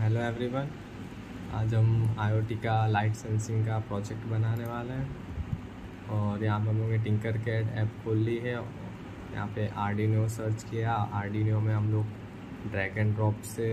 Hello everyone. आज हम IoT का लाइट सेंसिंग का प्रोजेक्ट बनाने वाले हैं और यहाँ पे हम लोग ने टिंकरकैड ऐप खोल ली है। यहाँ पे आर्डिनो सर्च किया। आर्डिनो में हम लोग ड्रैग एंड ड्रॉप से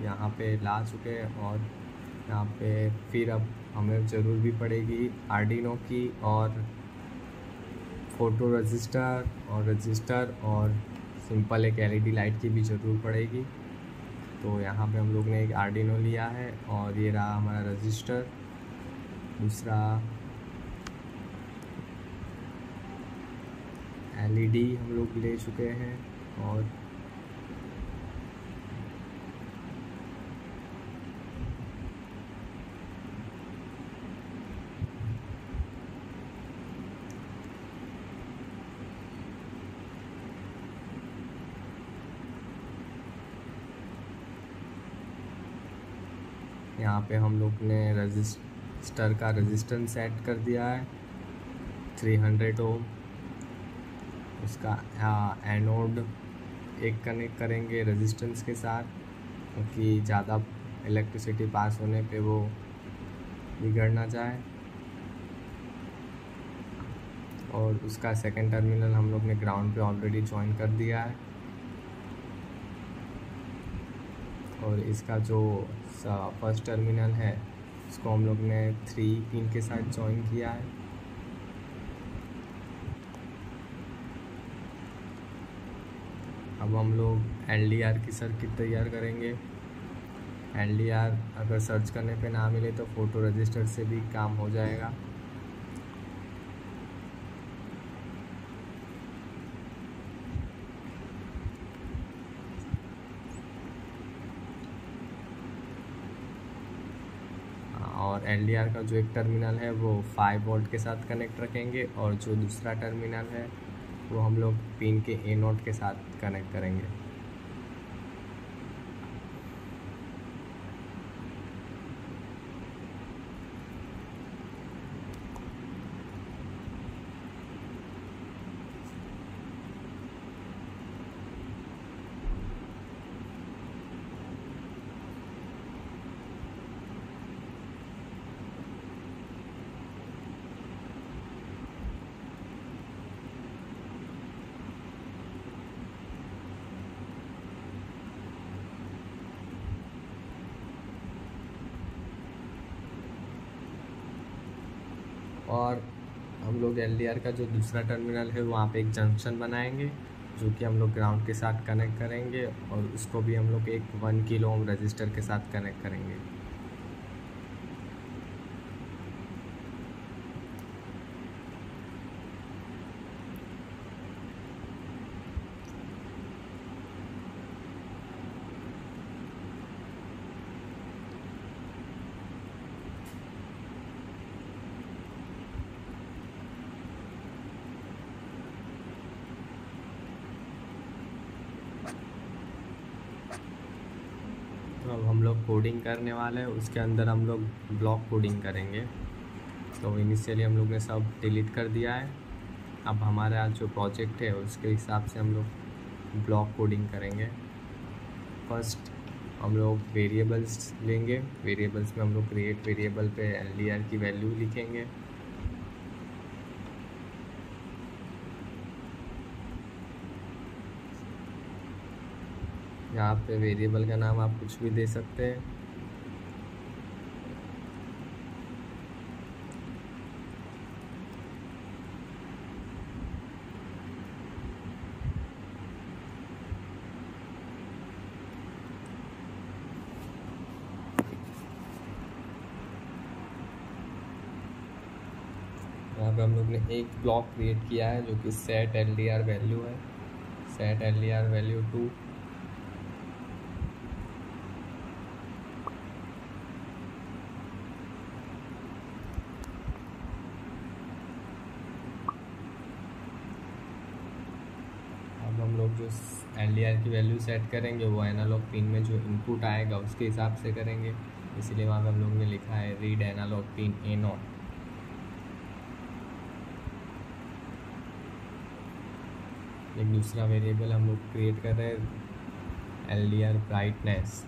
यहाँ पे ला चुके हैं और यहाँ पे फिर अब हमें ज़रूर भी पड़ेगी आर्डिनो की और फोटो रजिस्टर और सिंपल एक एलईडी लाइट की भी ज़रूर पड़ेगी। तो यहाँ पे हम लोग ने एक आर्डिनो लिया है और ये रहा हमारा रजिस्टर। दूसरा एलईडी हम लोग ले चुके हैं और यहाँ पे हम लोग ने रजिस्टर का रेजिस्टेंस सेट कर दिया है 300 ओम। उसका एनोड एक कनेक्ट करेंगे रेजिस्टेंस के साथ, क्योंकि ज़्यादा इलेक्ट्रिसिटी पास होने पे वो बिगड़ ना जाए। और उसका सेकंड टर्मिनल हम लोग ने ग्राउंड पे ऑलरेडी ज्वाइन कर दिया है। और इसका जो फर्स्ट टर्मिनल है उसको हम लोग ने 3 पिन के साथ ज्वाइन किया है। अब हम लोग एलडीआर की सर्किट तैयार करेंगे। एलडीआर अगर सर्च करने पे ना मिले तो फोटो रजिस्टर से भी काम हो जाएगा। और एलडीआर का जो एक टर्मिनल है वो 5 वोल्ट के साथ कनेक्ट रखेंगे और जो दूसरा टर्मिनल है वो हम लोग पिन के ए नोट के साथ कनेक्ट करेंगे। और हम लोग एलडीआर का जो दूसरा टर्मिनल है वहाँ पे एक जंक्शन बनाएंगे जो कि हम लोग ग्राउंड के साथ कनेक्ट करेंगे और उसको भी हम लोग एक 1 किलो ओम रजिस्टर के साथ कनेक्ट करेंगे। तो अब हम लोग कोडिंग करने वाले हैं, उसके अंदर हम लोग ब्लॉक कोडिंग करेंगे। तो इनिशियली हम लोग ने सब डिलीट कर दिया है। अब हमारा जो प्रोजेक्ट है उसके हिसाब से हम लोग ब्लॉक कोडिंग करेंगे। फर्स्ट हम लोग वेरिएबल्स लेंगे। वेरिएबल्स में हम लोग क्रिएट वेरिएबल पे एलडीआर की वैल्यू लिखेंगे। यहाँ पे वेरिएबल का नाम आप कुछ भी दे सकते हैं। यहाँ पे हम लोग ने एक ब्लॉक क्रिएट किया है जो कि सेट एलडीआर वैल्यू है। Set LDR value 2। अब हम लोग जो एलडीआर की वैल्यू सेट करेंगे वो एनालॉग पिन में जो इनपुट आएगा उसके हिसाब से करेंगे, इसलिए वहाँ पे हम लोग ने लिखा है read analog pin A naught. एक दूसरा वेरिएबल हम लोग क्रिएट कर रहे हैं एलडीआर ब्राइटनेस।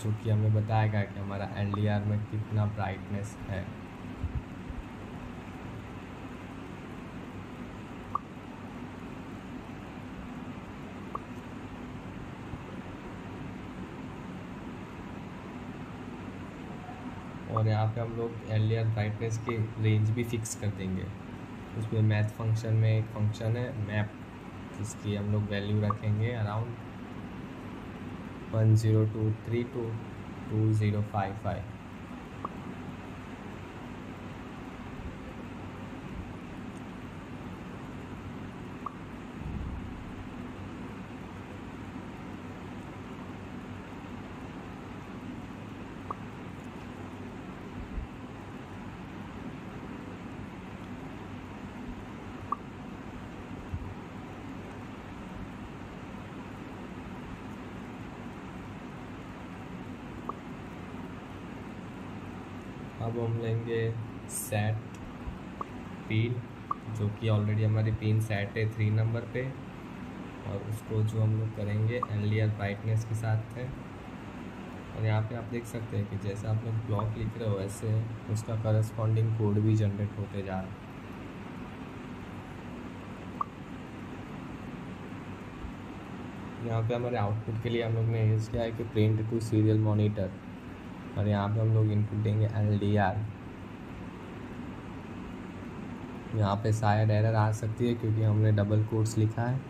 जो कि हमें बताएगा कि हमारा LDR में कितना ब्राइटनेस है। और यहाँ पे हम लोग LDR ब्राइटनेस की रेंज भी फिक्स कर देंगे। उसमें मैथ फंक्शन में एक फंक्शन है मैप, जिसकी हम लोग वैल्यू रखेंगे अराउंड 10232 to 2055। अब हम लेंगे सेट पिन, जो कि ऑलरेडी हमारी पिन सेट है 3 नंबर पे, और उसको जो हम लोग करेंगे LDR ब्राइटनेस के साथ है। और यहाँ पे आप देख सकते हैं कि जैसे आप लोग ब्लॉक लिख रहे हो वैसे उसका करस्पॉन्डिंग कोड भी जनरेट होते जा रहा है। यहाँ पे हमारे आउटपुट के लिए हम लोग ने यूज़ किया है कि प्रिंट टू सीरियल मॉनिटर, और यहाँ पे हम लोग इनपुट देंगे LDR। यहाँ पे शायद एरर आ सकती है क्योंकि हमने डबल कोट्स लिखा है।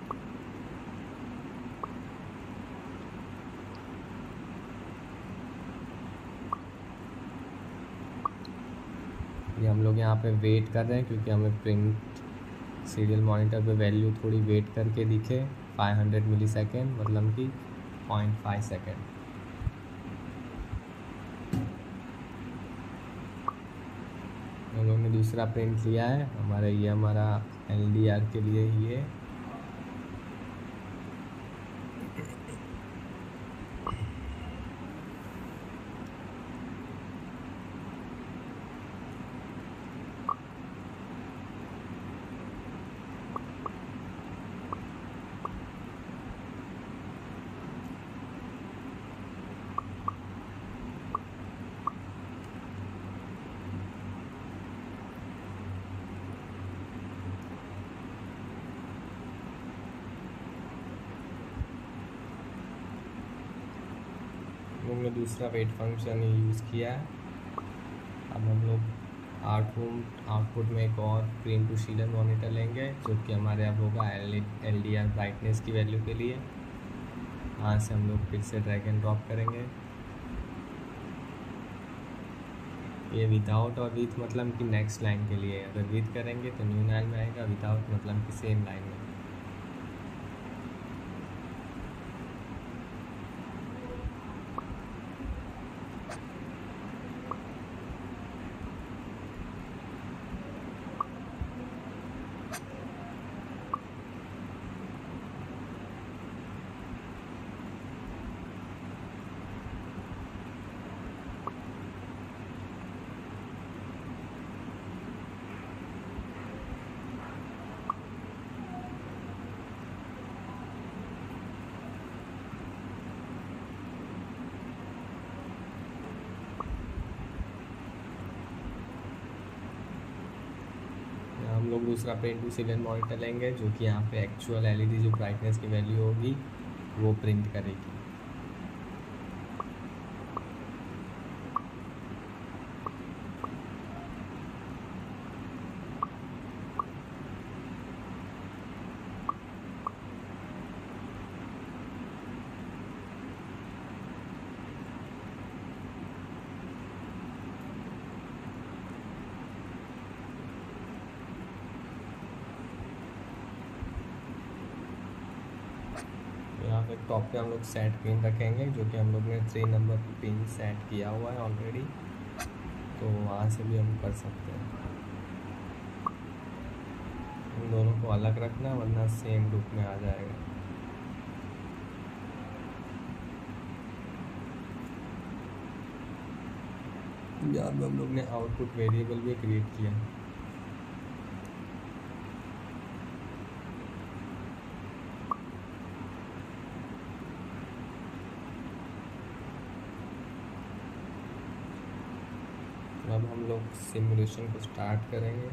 ये हम लोग यहाँ पे वेट कर रहे हैं क्योंकि हमें प्रिंट सीरियल मॉनिटर पे वैल्यू थोड़ी वेट करके दिखे 500 मिलीसेकेंड, मतलब कि 0.5 सेकेंड। हम लोग ने दूसरा प्रिंट लिया है हमारा LDR के लिए ही है। हमने दूसरा वेट फंक्शन यूज़ किया है। अब हम लोग आउटपुट में एक और प्रिंट टू सीरियल मॉनिटर लेंगे, जो कि हमारे अब होगा LDR ब्राइटनेस की वैल्यू के लिए। यहाँ से हम लोग फिर से ड्रैग एंड ड्रॉप करेंगे। ये विदाउट और विथ मतलब कि नेक्स्ट लाइन के लिए, अगर विथ करेंगे तो न्यू लाइन में आएगा, विदाउट मतलब कि सेम लाइन में। हम लोग दूसरा प्रिंट टू सीरियल मॉनिटर लेंगे, जो कि यहाँ पे एक्चुअल LED जो ब्राइटनेस की वैल्यू होगी वो प्रिंट करेगी। यहाँ पे टॉप पे हम लोग सेट पिन रखेंगे, जो कि हम लोग ने 3 नंबर पिन सेट किया हुआ है ऑलरेडी, तो वहाँ से भी हम कर सकते हैं। इन दोनों को अलग रखना वरना सेम ग्रुप में आ जाएगा। यहाँ पे हम लोग ने आउटपुट वेरिएबल भी क्रिएट किया। हम लोग सिमुलेशन को स्टार्ट करेंगे।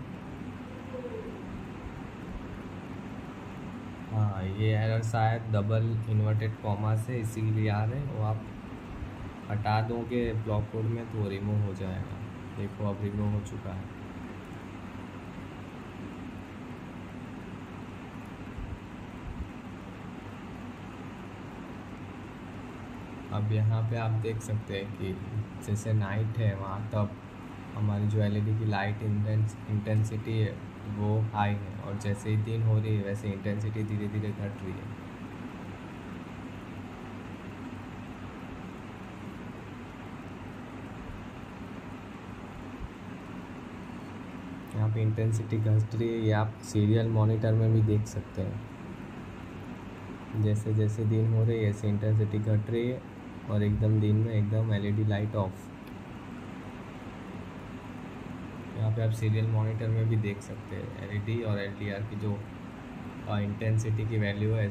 हाँ, ये एरर शायद डबल इन्वर्टेड कॉमा से इसीलिए आ रहे हैं, वो आप हटा दोगे ब्लॉक कोड में तो वो रिमूव हो जाएगा। देखो अब रिमूव हो चुका है। अब यहाँ पे आप देख सकते हैं कि जैसे नाइट है वहाँ तब हमारी जो एलईडी की लाइट इंटेंसिटी है वो हाई है, और जैसे ही दिन हो रही है वैसे इंटेंसिटी धीरे धीरे घट रही है। यहाँ पे इंटेंसिटी घट रही है, ये आप सीरियल मॉनिटर में भी देख सकते हैं। जैसे जैसे दिन हो रही है ऐसे इंटेंसिटी घट रही है, और एकदम दिन में एकदम एलईडी लाइट ऑफ। यहाँ पे आप सीरियल मॉनिटर में भी देख सकते हैं एलईडी और एलडीआर की जो इंटेंसिटी की वैल्यू है